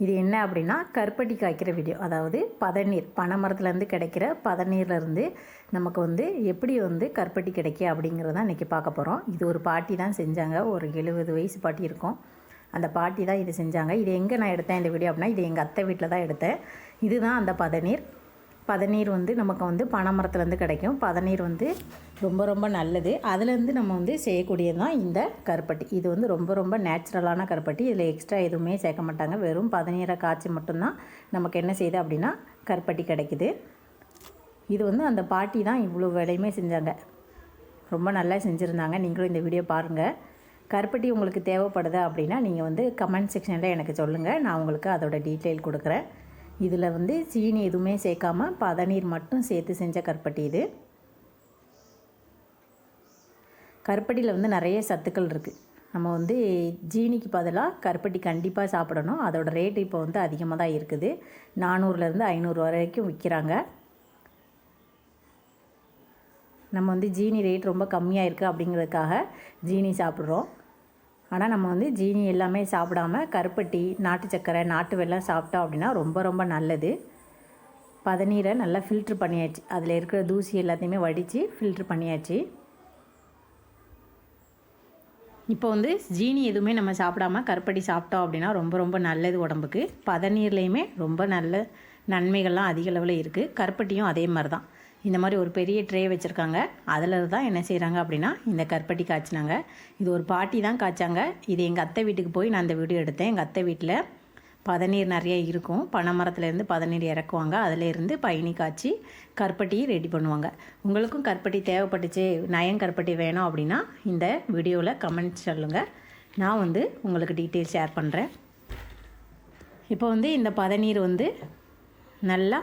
இது என்ன அப்படின்னா கருப்பட்டி காய்க்கிற வீடியோ. அதாவது பதநீர், பனைமரத்துலேருந்து கிடைக்கிற பதநீர்லேருந்து நமக்கு வந்து எப்படி வந்து கருப்பட்டி கிடைக்க அப்படிங்கிறதான் இன்றைக்கி பார்க்க போகிறோம். இது ஒரு பாட்டி தான் செஞ்சாங்க. ஒரு 70 வயசு பாட்டி இருக்கும். அந்த பாட்டி தான் இது செஞ்சாங்க. இது எங்கே நான் எடுத்தேன் இந்த வீடியோ அப்படின்னா, இது எங்கள் அத்தை வீட்டில் தான் எடுத்தேன். இதுதான் அந்த பதநீர். பதநீர் வந்து நமக்கு வந்து பனைமரத்துலேருந்து கிடைக்கும். பதநீர் வந்து ரொம்ப ரொம்ப நல்லது. அதுலேருந்து நம்ம வந்து செய்யக்கூடியது தான் இந்த கருப்பட்டி. இது வந்து ரொம்ப ரொம்ப நேச்சுரலான கருப்பட்டி. இதில் எக்ஸ்ட்ரா எதுவுமே சேர்க்க மாட்டாங்க. வெறும் பதநீரை காய்ச்சி மட்டும்தான் நமக்கு என்ன செய்யுது அப்படின்னா கருப்பட்டி கிடைக்குது. இது வந்து அந்த பாட்டி தான் இவ்வளோ வேலையுமே செஞ்சாங்க. ரொம்ப நல்லா செஞ்சுருந்தாங்க. நீங்களும் இந்த வீடியோ பாருங்கள். கருப்பட்டி உங்களுக்கு தேவைப்படுது அப்படின்னா நீங்கள் வந்து கமெண்ட் செக்ஷனில் எனக்கு சொல்லுங்கள். நான் உங்களுக்கு அதோட டீட்டெயில் கொடுக்குறேன். இதில் வந்து சீனி எதுவுமே சேர்க்காமல் பதநீர் மட்டும் சேர்த்து செஞ்ச கருப்பட்டி இது. கருப்பட்டியில் வந்து நிறைய சத்துக்கள் இருக்குது. நம்ம வந்து ஜீனிக்கு பதிலாக கருப்பட்டி கண்டிப்பாக சாப்பிடணும். அதோட ரேட்டு இப்போ வந்து அதிகமாக தான் இருக்குது. 400லேருந்து 500 வரைக்கும் விற்கிறாங்க. நம்ம வந்து ஜீனி ரேட் ரொம்ப கம்மியாக இருக்குது அப்படிங்கிறதுக்காக ஜீனி சாப்பிட்றோம். ஆனால் நம்ம வந்து ஜீனி எல்லாமே சாப்பிடாமல் கருப்பட்டி, நாட்டு சர்க்கரை, நாட்டு வெல்லம் சாப்பிட்டோம் அப்படின்னா ரொம்ப ரொம்ப நல்லது. பதநீரை நல்லா ஃபில்ட்ரு பண்ணியாச்சு. அதில் இருக்கிற தூசி எல்லாத்தையுமே வடித்து ஃபில்ட்ரு பண்ணியாச்சு. இப்போ வந்து ஜீனி எதுவுமே நம்ம சாப்பிடாமல் கருப்பட்டி சாப்பிட்டோம் அப்படின்னா ரொம்ப ரொம்ப நல்லது உடம்புக்கு. பதநீர்லேயுமே ரொம்ப நல்ல நன்மைகள்லாம் அதிக அளவில் இருக்குது. கருப்பட்டியும் அதே மாதிரி தான். இந்த மாதிரி ஒரு பெரிய ட்ரே வச்சுருக்காங்க. அதில் தான் என்ன செய்கிறாங்க அப்படின்னா இந்த கருப்பட்டி காய்ச்சினாங்க. இது ஒரு பாட்டி தான் காய்ச்சாங்க. இது எங்கள் அத்தை வீட்டுக்கு போய் நான் இந்த வீடியோ எடுத்தேன். எங்கள் அத்தை வீட்டில் பதநீர் நிறைய இருக்கும். பனை மரத்துலேருந்து பதநீர் இறக்குவாங்க. அதிலேருந்து பயணி காய்ச்சி கருப்பட்டியை ரெடி பண்ணுவாங்க. உங்களுக்கும் கருப்பட்டி தேவைப்பட்டுச்சு, கருப்பட்டி வேணும் அப்படின்னா இந்த வீடியோவில் கமெண்ட் சொல்லுங்கள். நான் வந்து உங்களுக்கு டீட்டெயில் ஷேர் பண்ணுறேன். இப்போ வந்து இந்த பதநீர் வந்து நல்லா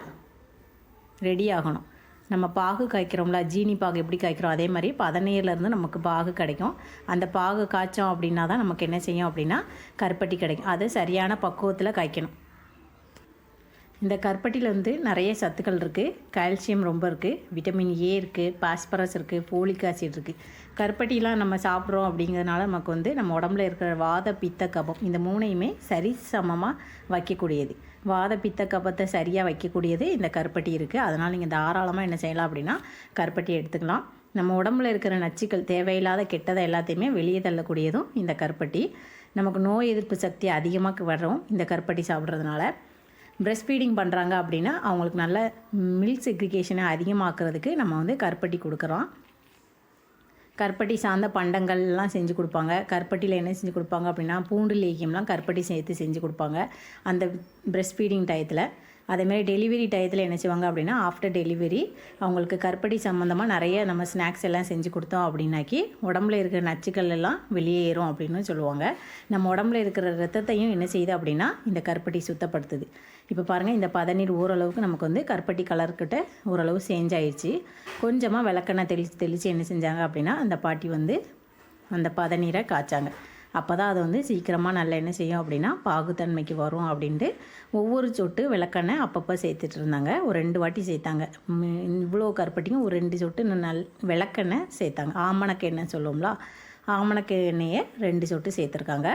ரெடி ஆகணும். நம்ம பாகு காய்க்கிறோம்ல, ஜீனி பாகு எப்படி காய்க்கிறோம் அதே மாதிரி பதநீர்லேருந்து நமக்கு பாகு கிடைக்கும். அந்த பாகு காய்ச்சோம் அப்படின்னா தான் நமக்கு என்ன செய்யும் அப்படின்னா கருப்பட்டி கிடைக்கும். அது சரியான பக்குவத்தில் காய்க்கணும். இந்த கருப்பட்டியில் வந்து நிறைய சத்துக்கள் இருக்குது. கால்சியம் ரொம்ப இருக்குது, விட்டமின் ஏ இருக்குது, பாஸ்பரஸ் இருக்குது, ஃபோலிக் ஆசிட் இருக்குது. கருப்பட்டிலாம் நம்ம சாப்பிட்றோம் அப்படிங்கிறதுனால நமக்கு வந்து நம்ம உடம்புல இருக்கிற வாத பித்த கபம் இந்த மூணையுமே சரி சமமாக வைக்கக்கூடியது. வாத பித்த கபத்தை சரியாக வைக்கக்கூடியது இந்த கருப்பட்டி இருக்குது. அதனால் நீங்கள் தாராளமாக என்ன செய்யலாம் அப்படின்னா கருப்பட்டி எடுத்துக்கலாம். நம்ம உடம்புல இருக்கிற நச்சுக்கள், தேவையில்லாத கெட்டதை எல்லாத்தையுமே வெளியே தள்ளக்கூடியதும் இந்த கருப்பட்டி. நமக்கு நோய் எதிர்ப்பு சக்தி அதிகமாக வரும் இந்த கருப்பட்டி சாப்பிட்றதுனால. பிரெஸ்ட் ஃபீடிங் பண்ணுறாங்க அப்படின்னா அவங்களுக்கு நல்ல மில்க் செக்ரிகேஷனை அதிகமாக்குறதுக்கு நம்ம வந்து கருப்பட்டி கொடுக்குறோம். கருப்பட்டி சார்ந்த பண்டங்கள்லாம் செஞ்சு கொடுப்பாங்க. கருப்பட்டியில் என்ன செஞ்சு கொடுப்பாங்க அப்படின்னா பூண்டு லேகியம்லாம் கருப்பட்டி சேர்த்து செஞ்சு கொடுப்பாங்க அந்த பிரெஸ்ட் ஃபீடிங் டயத்தில். அதேமாதிரி டெலிவரி டயத்தில் என்ன செய்வாங்க அப்படின்னா ஆஃப்டர் டெலிவரி அவங்களுக்கு கருப்பட்டி சம்மந்தமாக நிறைய நம்ம ஸ்நாக்ஸ் எல்லாம் செஞ்சு கொடுத்தோம் அப்படின்னாக்கி உடம்புல இருக்கிற நச்சுக்கள் எல்லாம் வெளியேறும் அப்படின்னு சொல்லுவாங்க. நம்ம உடம்புல இருக்கிற ரத்தத்தையும் என்ன செய்யுது அப்படின்னா இந்த கருப்பட்டி சுத்தப்படுத்துது. இப்போ பாருங்கள், இந்த பதநீர் ஓரளவுக்கு நமக்கு வந்து கருப்பட்டி கலர்கிட்ட ஓரளவு சேஞ்ச் ஆயிடுச்சு. கொஞ்சமாக விளக்கெண்ணெய் தெளித்து என்ன செஞ்சாங்க அப்படின்னா அந்த பாட்டி வந்து அந்த பதநீரை காய்ச்சாங்க. அப்போ தான் அது வந்து சீக்கிரமாக நல்லா என்ன செய்யும் அப்படின்னா பாகுத்தன்மைக்கு வரும் அப்படின்ட்டு ஒவ்வொரு சொட்டு விளக்கெண்ணெய் அப்பப்போ சேர்த்துட்டு இருந்தாங்க. ஒரு 2 வாட்டி சேர்த்தாங்க. இவ்வளோ கருப்பட்டியும் ஒரு 2 சொட்டு விளக்கெண்ணெய் சேர்த்தாங்க. ஆமணக்கு எண்ணெய் சொல்லுவோம்ல, ஆமணக்கு எண்ணெயை 2 சொட்டு சேர்த்துருக்காங்க.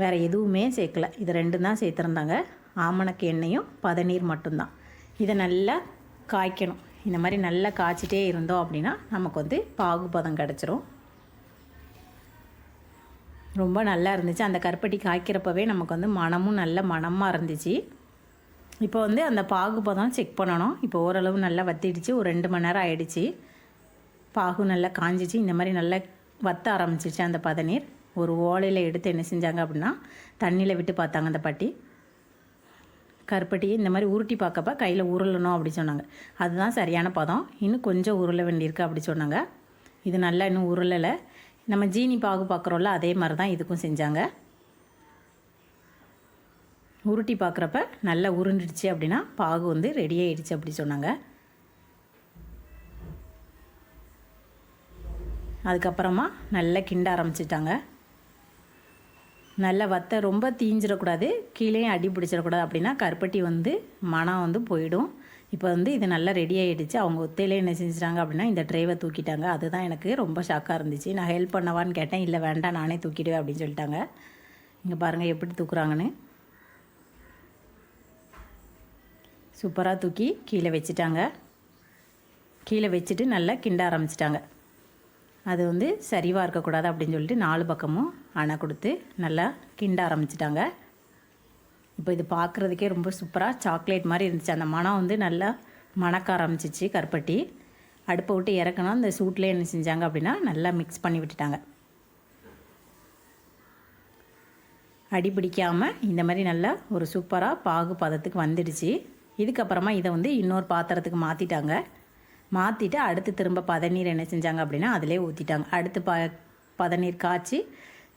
வேறு எதுவுமே சேர்க்கலை. இது 2 தான் சேர்த்துருந்தாங்க. ஆமணக்கு எண்ணெயும் பதநீர் மட்டும்தான். இதை நல்லா காய்க்கணும். இந்த மாதிரி நல்லா காய்ச்சிட்டே இருந்தோம் அப்படின்னா நமக்கு வந்து பாகுபதம் கிடச்சிரும். ரொம்ப நல்லா இருந்துச்சு. அந்த கருப்பட்டி காய்க்கிறப்பவே நமக்கு வந்து மனமும் நல்ல மணமாக இருந்துச்சு. இப்போ வந்து அந்த பாகுபதம் செக் பண்ணணும். இப்போ ஓரளவு நல்லா வத்திடுச்சு. ஒரு 2 மணி நேரம் ஆகிடுச்சு. பாகு நல்லா காஞ்சிச்சு. இந்த மாதிரி நல்லா வத்த ஆரம்பிச்சிச்சு அந்த பதநீர். ஒரு ஓலையில் எடுத்து என்ன செஞ்சாங்க அப்படின்னா தண்ணியில் விட்டு பார்த்தாங்க அந்த பாட்டி. கருப்பட்டியை இந்த மாதிரி உருட்டி பார்க்கப்ப கையில் உருளணும் அப்படி சொன்னாங்க. அதுதான் சரியான பதம். இன்னும் கொஞ்சம் உருள வேண்டியிருக்கு அப்படி சொன்னாங்க. இது நல்லா இன்னும் உருளலை. நம்ம ஜீனி பாகு பார்க்குறோம்ல அதே மாதிரி தான் இதுக்கும் செஞ்சாங்க. உருட்டி பார்க்குறப்ப நல்லா உருண்டுடுச்சு அப்படின்னா பாகு வந்து ரெடி ஆகிடுச்சு அப்படி சொன்னாங்க. அதுக்கப்புறமா நல்லா கிண்ட ஆரம்பிச்சிட்டாங்க. நல்லா வத்த ரொம்ப தீஞ்சிடக்கூடாது, கீழே அடி பிடிச்சிடக்கூடாது. அப்படின்னா கருப்பட்டி வந்து மனம் வந்து போயிடும். இப்போ வந்து இது நல்லா ரெடி ஆகிடுச்சு. அவங்க ஒத்தையிலே என்ன செஞ்சிட்டாங்க அப்படின்னா இந்த ட்ரேவை தூக்கிட்டாங்க. அதுதான் எனக்கு ரொம்ப ஷாக்காக இருந்துச்சு. நான் ஹெல்ப் பண்ணவான்னு கேட்டேன். இல்லை வேண்டாம் நானே தூக்கிடுவேன் அப்படின்னு சொல்லிட்டாங்க. இங்கே பாருங்கள் எப்படி தூக்குறாங்கன்னு. சூப்பராக தூக்கி கீழே வச்சுட்டாங்க. கீழே வச்சுட்டு நல்லா கிண்ட ஆரம்பிச்சிட்டாங்க. அது வந்து சரிவாக இருக்கக்கூடாது அப்படின்னு சொல்லிட்டு 4 பக்கமும் அணை கொடுத்து நல்லா கிண்ட ஆரம்பிச்சிட்டாங்க. இப்போ இது பார்க்குறதுக்கே ரொம்ப சூப்பராக சாக்லேட் மாதிரி இருந்துச்சு. அந்த மனம் வந்து நல்லா மணக்க ஆரம்பிச்சிச்சு. கருப்பட்டி அடுப்பை விட்டு இறக்கணும். அந்த சூட்லேயே என்ன செஞ்சாங்க அப்படின்னா நல்லா மிக்ஸ் பண்ணி விட்டுட்டாங்க. அடி பிடிக்காமல் இந்த மாதிரி நல்லா ஒரு சூப்பராக பாகு பதத்துக்கு வந்துடுச்சு. இதுக்கப்புறமா இதை வந்து இன்னொரு பாத்திரத்துக்கு மாற்றிட்டாங்க. மாற்றிட்டு அடுத்து திரும்ப பதநீர் என்ன செஞ்சாங்க அப்படின்னா அதிலே ஊற்றிட்டாங்க. அடுத்து பதநீர் காய்ச்சி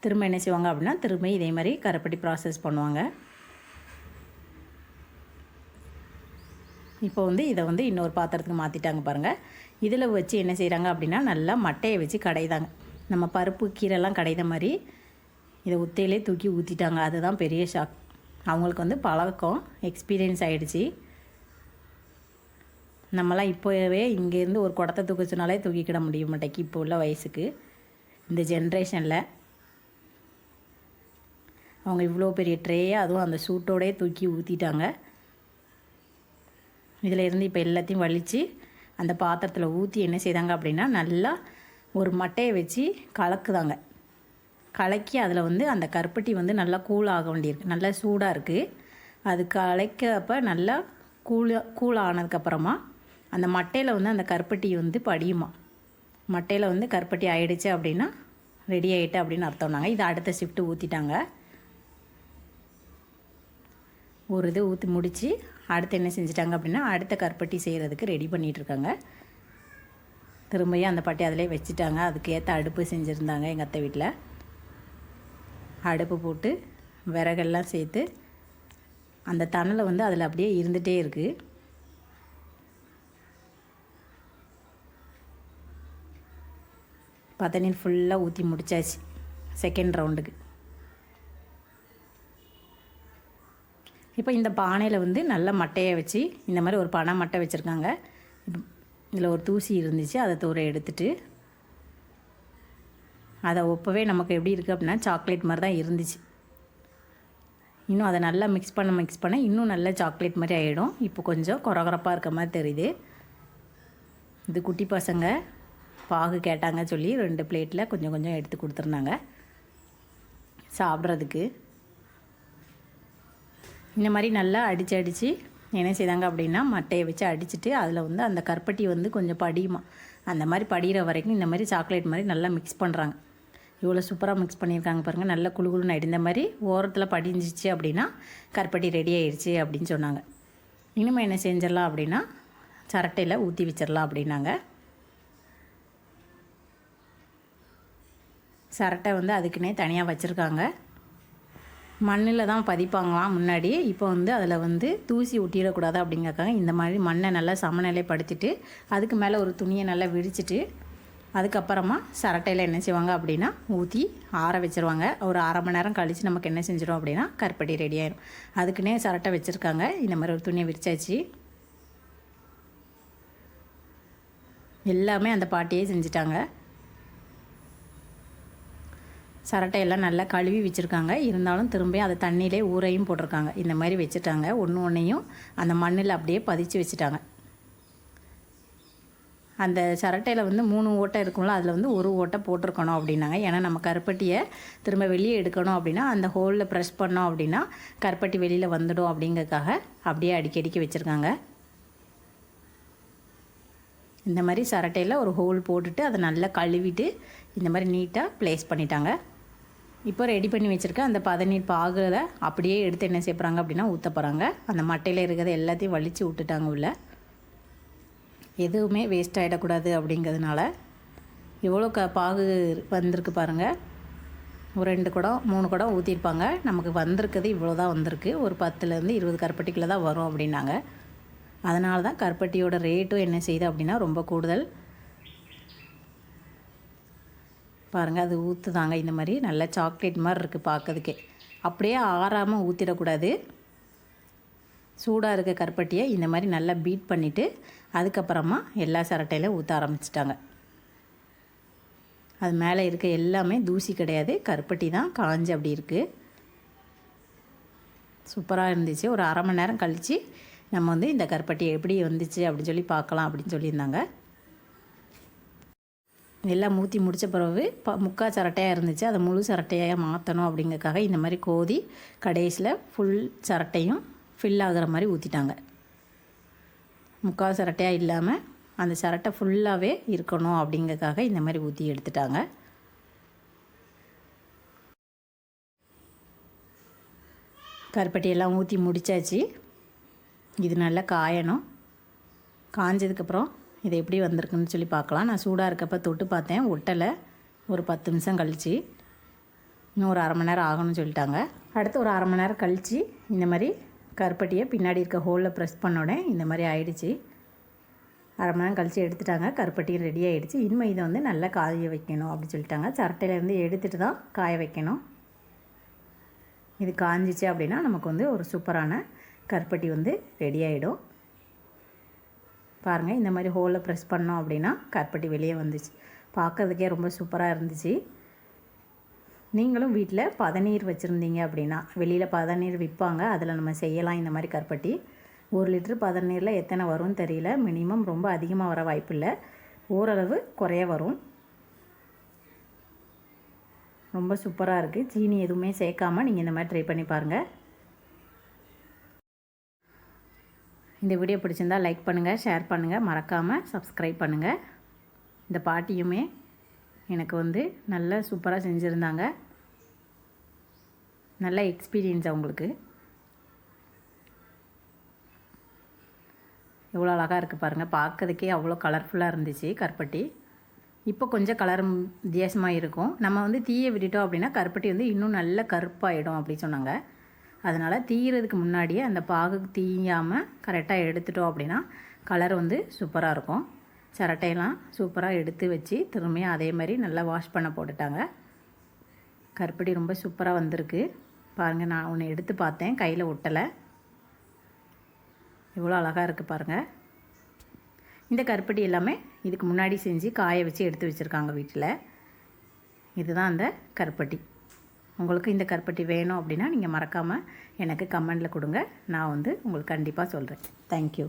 திரும்ப என்ன செய்வாங்க அப்படின்னா திரும்ப இதே மாதிரி கருப்பட்டி ப்ராசஸ் பண்ணுவாங்க. இப்போ வந்து இதை வந்து இன்னொரு பாத்திரத்துக்கு மாற்றிட்டாங்க பாருங்கள். இதில் வச்சு என்ன செய்கிறாங்க அப்படின்னா நல்லா மட்டையை வச்சு கடைதாங்க. நம்ம பருப்பு கீரைலாம் கடைத மாதிரி இதை உத்தையிலே தூக்கி ஊற்றிட்டாங்க. அதுதான் பெரிய ஷாக். அவங்களுக்கு வந்து பழக்கம், எக்ஸ்பீரியன்ஸ் ஆகிடுச்சி. நம்மளாம் இப்போவே இங்கேருந்து ஒரு குடத்தை தூக்க சொன்னாலே தூக்கிக்கிட முடிய மாட்டேக்கு இப்போ உள்ள வயசுக்கு. இந்த ஜென்ரேஷனில் அவங்க இவ்வளோ பெரிய ட்ரேயை அதுவும் அந்த சூட்டோடே தூக்கி ஊற்றிட்டாங்க. இதில் இருந்து இப்போ எல்லாத்தையும் வலித்து அந்த பாத்திரத்தில் ஊற்றி என்ன செய்தாங்க அப்படின்னா நல்லா ஒரு மட்டையை வச்சு கலக்குதாங்க. கலக்கி அதில் வந்து அந்த கருப்பட்டி வந்து நல்லா கூலாக வேண்டியிருக்கு. நல்லா சூடாக இருக்குது. அது கலக்கப்போ நல்லா கூல் ஆனதுக்கப்புறமா அந்த மட்டையில் வந்து அந்த கருப்பட்டி வந்து படியுமா. மட்டையில் வந்து கருப்பட்டி ஆகிடுச்சு அப்படின்னா ரெடி ஆகிட்டு அப்படின்னு அர்த்தம்னாங்க. இது அடுத்த ஷிஃப்ட்டு ஊற்றிட்டாங்க. ஒரு இது ஊற்றி முடித்து அடுத்து என்ன செஞ்சிட்டாங்க அப்படின்னா அடுத்த கருப்பட்டி செய்கிறதுக்கு ரெடி பண்ணிகிட்ருக்காங்க. திரும்பியும் அந்த பட்டி அதிலே வச்சுட்டாங்க. அதுக்கு ஏற்ற அடுப்பு செஞ்சுருந்தாங்க எங்கள் அத்தை வீட்டில். அடுப்பு போட்டு விறகெல்லாம் சேர்த்து அந்த தணலை வந்து அதில் அப்படியே இருந்துகிட்டே இருக்குது. பதநீர் ஃபுல்லாக ஊற்றி முடித்தாச்சு செகண்ட் ரவுண்டுக்கு. இப்போ இந்த பானையில் வந்து நல்ல மட்டையை வச்சு இந்த மாதிரி ஒரு பனை மட்டை வச்சுருக்காங்க. இதில் ஒரு தூசி இருந்துச்சு, அதை தூர எடுத்துட்டு அதை ஒப்பவே நமக்கு எப்படி இருக்குது அப்படின்னா சாக்லேட் மாதிரி தான் இருந்துச்சு. இன்னும் அதை நல்லா மிக்ஸ் பண்ண இன்னும் நல்லா சாக்லேட் மாதிரி ஆகிடும். இப்போ கொஞ்சம் கொரகொரப்பாக இருக்க மாதிரி தெரியுது. இது குட்டி பசங்க பாகு கேட்டாங்க சொல்லி 2 பிளேட்டில் கொஞ்சம் கொஞ்சம் எடுத்து கொடுத்துருந்தாங்க சாப்பிட்றதுக்கு. இந்த மாதிரி நல்லா அடித்து என்ன செய்தாங்க அப்படின்னா மட்டையை வச்சு அடிச்சுட்டு அதில் வந்து அந்த கருப்பட்டி வந்து கொஞ்சம் படியுமா. அந்த மாதிரி படிகிற வரைக்கும் இந்த மாதிரி சாக்லேட் மாதிரி நல்லா மிக்ஸ் பண்ணுறாங்க. இவ்வளோ சூப்பராக மிக்ஸ் பண்ணியிருக்காங்க பாருங்கள். நல்லா குழுகுழுன்னு ஆகிடு. இந்த மாதிரி ஓரத்தில் படிஞ்சிச்சு அப்படின்னா கருப்பட்டி ரெடி ஆகிடுச்சு அப்படின்னு சொன்னாங்க. இனிமேல் என்ன செஞ்சிடலாம் அப்படின்னா சரட்டையில் ஊற்றி வச்சிடலாம் அப்படின்னாங்க. சரட்டை வந்து அதுக்குன்னே தனியாக வச்சுருக்காங்க. மண்ணில் தான் பதிப்பாங்களாம் முன்னாடி. இப்போ வந்து அதில் வந்து தூசி ஒட்டிடக்கூடாது அப்படிங்கிறக்காக இந்த மாதிரி மண்ணை நல்லா சமநிலைப்படுத்திட்டு அதுக்கு மேலே ஒரு துணியை நல்லா விரிச்சிட்டு அதுக்கப்புறமா சரட்டையில் என்ன செய்வாங்க அப்படின்னா ஊற்றி ஆற வச்சுருவாங்க. ஒரு 1/2 மணி நேரம் கழித்து நமக்கு என்ன செஞ்சிடும் அப்படின்னா கருப்பட்டி ரெடி ஆயிடும். அதுக்குன்னே சரட்டை வச்சுருக்காங்க. இந்த மாதிரி ஒரு துணியை விரிச்சாச்சு. எல்லாமே அந்த பாட்டியே செஞ்சிட்டாங்க. சரட்டையெல்லாம் நல்லா கழுவி வச்சுருக்காங்க. இருந்தாலும் திரும்ப அதை தண்ணியிலே ஊறையும் போட்டிருக்காங்க. இந்த மாதிரி வச்சுட்டாங்க. ஒன்றையும் அந்த மண்ணில் அப்படியே பதிச்சு வச்சுட்டாங்க. அந்த சரட்டையில் வந்து 3 ஓட்டை இருக்கும்ல, அதில் வந்து 1 ஓட்டை போட்டிருக்கணும் அப்படின்னாங்க. ஏன்னா நம்ம கருப்பட்டியை திரும்ப வெளியே எடுக்கணும் அப்படின்னா அந்த ஹோலில் ப்ரெஸ் பண்ணோம் அப்படின்னா கருப்பட்டி வெளியில் வந்துடும் அப்படிங்கிறதுக்காக அப்படியே அடிக்கடிக்க வச்சுருக்காங்க. இந்த மாதிரி சரட்டையில் ஒரு ஹோல் போட்டுட்டு அதை நல்லா கழுவிட்டு இந்த மாதிரி நீட்டாக ப்ளேஸ் பண்ணிட்டாங்க. இப்போ ரெடி பண்ணி வச்சுருக்க அந்த பதநீர் பாகில் அப்படியே எடுத்து என்ன செய்யப்படுறாங்க அப்படின்னா ஊற்ற போகிறாங்க. அந்த மட்டையில் இருக்கிறத எல்லாத்தையும் வலித்து விட்டுட்டாங்க உள்ள. எதுவுமே வேஸ்ட் ஆகிடக்கூடாது அப்படிங்கிறதுனால எவ்வளோ பாகு வந்திருக்கு பாருங்கள். ஒரு 2 குடம் 3 குடம் ஊற்றிருப்பாங்க. நமக்கு வந்திருக்குது இவ்வளோ தான் வந்திருக்கு. ஒரு 10லேருந்து 20 கருப்பட்டிக்குள்ளே தான் வரும் அப்படின்னாங்க. அதனால தான் கருப்பட்டியோட ரேட்டும் என்ன செய்யுது அப்படின்னா ரொம்ப கூடுதல். பாருங்கள் அது ஊற்றுதாங்க. இந்த மாதிரி நல்லா சாக்லேட் மாதிரி இருக்குது பார்க்கறதுக்கே. அப்படியே ஆறாமல் ஊற்றிடக்கூடாது. சூடாக இருக்க கருப்பட்டியை இந்த மாதிரி நல்லா பீட் பண்ணிவிட்டு அதுக்கப்புறமா எல்லா சரட்டையிலும் ஊற்ற ஆரம்பிச்சிட்டாங்க. அது மேலே இருக்க எல்லாமே தூசி கிடையாது, கருப்பட்டி தான் காஞ்சி அப்படி இருக்குது. சூப்பராக இருந்துச்சு. ஒரு 1/2 மணி நேரம் கழித்து நம்ம வந்து இந்த கருப்பட்டி எப்படி வந்துச்சு அப்படின்னு சொல்லி பார்க்கலாம் அப்படின்னு சொல்லியிருந்தாங்க. எல்லாம் ஊற்றி முடித்த பிறகு முக்கால் சரட்டையாக இருந்துச்சு, அதை முழு சரட்டையாக மாற்றணும் அப்படிங்கிறதுக்காக இந்த மாதிரி கோதி கடைசியில் ஃபுல் சரட்டையும் ஃபில் ஆகிற மாதிரி ஊற்றிட்டாங்க. முக்கால் சரட்டையாக இல்லாமல் அந்த சரட்டை ஃபுல்லாகவே இருக்கணும் அப்படிங்கிறதுக்காக இந்த மாதிரி ஊற்றி எடுத்துட்டாங்க. கருப்பட்டியெல்லாம் ஊற்றி முடித்தாச்சு. இது நல்லா காயணும். காஞ்சதுக்கப்புறம் இது எப்படி வந்திருக்குன்னு சொல்லி பார்க்கலாம். நான் சூடாக இருக்கப்போ தொட்டு பார்த்தேன், ஒட்டலை. ஒரு 10 நிமிஷம் கழித்து இன்னும் ஒரு 1/2 மணி நேரம் ஆகணும்னு சொல்லிட்டாங்க. அடுத்து ஒரு 1/2 மணி நேரம் கழித்து இந்த மாதிரி கருப்பட்டியை பின்னாடி இருக்க ஹோலில் ப்ரெஸ் பண்ணோடனே இந்த மாதிரி ஆயிடுச்சு. 1/2 மணி நேரம் கழித்து எடுத்துட்டாங்க. கருப்பட்டியும் ரெடி ஆகிடுச்சு. இனிமேல் இதை வந்து நல்லா காய வைக்கணும் அப்படின்னு சொல்லிட்டாங்க. சரட்டையிலேருந்து எடுத்துகிட்டு தான் காய வைக்கணும். இது காஞ்சிச்சு அப்படின்னா நமக்கு வந்து ஒரு சூப்பரான கருப்பட்டி வந்து ரெடி ஆகிடும். பாருங்கள், இந்த மாதிரி ஹோலில் ப்ரெஸ் பண்ணோம் அப்படின்னா கருப்பட்டி வெளியே வந்துச்சு. பார்க்குறதுக்கே ரொம்ப சூப்பராக இருந்துச்சு. நீங்களும் வீட்டில் பதநீர் வச்சுருந்தீங்க அப்படின்னா, வெளியில் பதநீர் விற்பாங்க, அதில் நம்ம செய்யலாம் இந்த மாதிரி கருப்பட்டி. 1 லிட்டர் பதநீரில் எத்தனை வரும்னு தெரியல. மினிமம் ரொம்ப அதிகமாக வர வாய்ப்பு இல்லை, ஓரளவு குறைய வரும். ரொம்ப சூப்பராக இருக்குது. சீனி எதுவுமே சேர்க்காமல் நீங்கள் இந்த மாதிரி ட்ரை பண்ணி பாருங்கள். இந்த வீடியோ பிடிச்சிருந்தால் லைக் பண்ணுங்கள், ஷேர் பண்ணுங்கள், மறக்காமல் சப்ஸ்கிரைப் பண்ணுங்கள். இந்த பாட்டியுமே எனக்கு வந்து நல்லா சூப்பராக செஞ்சுருந்தாங்க. நல்ல எக்ஸ்பீரியன்ஸ் அவங்களுக்கு. எவ்வளோ அழகாக இருக்குது பாருங்கள். பார்க்கறதுக்கே அவ்வளோ கலர்ஃபுல்லாக இருந்துச்சு கருப்பட்டி. இப்போ கொஞ்சம் கலர் வித்தியாசமாக இருக்கும். நம்ம வந்து தீயை விட்டுட்டோம் அப்படின்னா கருப்பட்டி வந்து இன்னும் நல்ல கருப்பாகிடும் அப்படி சொன்னாங்க. அதனால் தீயிறதுக்கு முன்னாடியே அந்த பாகு தீயாமல் கரெக்டாக எடுத்துட்டோம் அப்படின்னா கலர் வந்து சூப்பராக இருக்கும். சரட்டையெல்லாம் சூப்பராக எடுத்து வச்சு திரும்பியும் அதே மாதிரி நல்லா வாஷ் பண்ண போட்டுட்டாங்க. கருப்பட்டி ரொம்ப சூப்பராக வந்திருக்கு பாருங்கள். நான் ஒன்று எடுத்து பார்த்தேன், கையில் ஒட்டலை. எவ்வளோ அழகாக இருக்குது பாருங்கள். இந்த கருப்பட்டி எல்லாமே இதுக்கு முன்னாடி செஞ்சு காய வச்சு எடுத்து வச்சுருக்காங்க வீட்டில். இதுதான் அந்த கருப்பட்டி. உங்களுக்கு இந்த கருப்பட்டி வேணும் அப்படின்னா நீங்கள் மறக்காமல் எனக்கு கமெண்டில் கொடுங்க. நான் வந்து உங்களுக்கு கண்டிப்பாக சொல்கிறேன். தேங்க்யூ.